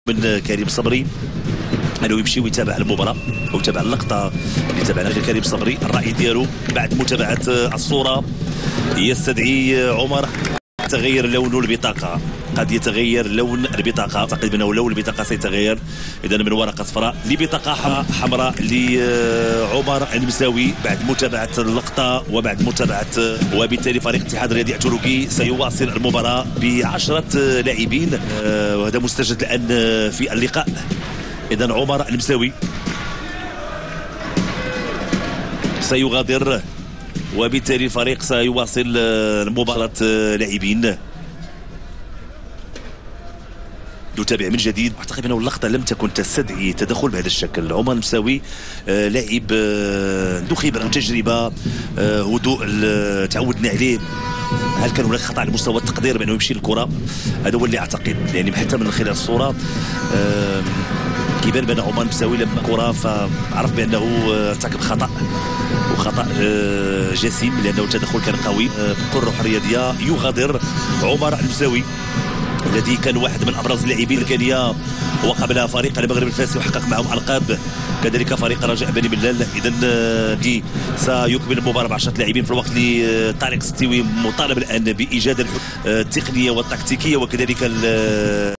من كريم صبري انه يمشي ويتابع المباراه ويتابع اللقطه اللي تابعنا كريم صبري. الراي ديالو بعد متابعه الصوره يستدعي عمر تغير لون البطاقه، قد يتغير لون البطاقه، اعتقد بانه لون البطاقه سيتغير اذا من ورقه صفراء لبطاقه حمراء لعمر المساوي بعد متابعه اللقطه وبعد متابعه، وبالتالي فريق الاتحاد الرياضي التركي سيواصل المباراه ب10 لاعبين وهذا مستجد الان في اللقاء. اذا عمر المساوي سيغادر وبالتالي الفريق سيواصل مباراة لاعبين. نتابع من جديد. اعتقد انه اللقطه لم تكن تستدعي تدخل بهذا الشكل. عمر المساوي لاعب عنده خبره وتجربه، هدوء تعودنا عليه. هل كان هناك خطا على مستوى التقدير بانه يمشي الكره؟ هذا هو اللي اعتقد، يعني حتى من خلال الصوره كيبان بان عمر المساوي لما كره فعرف بانه ارتكب خطا وخطا جسيم لانه التدخل كان قوي. الروح الرياضيه يغادر عمر المساوي الذي كان واحد من ابرز اللاعبين الكينيا وقبلها فريق المغرب الفاسي وحقق معهم القاب، كذلك فريق رجاء بني ملال. اذا دي سيكمل المباراه ب10 لاعبين في الوقت اللي طارق ستيوي مطالب الان بايجاد التقنيه والتكتيكيه وكذلك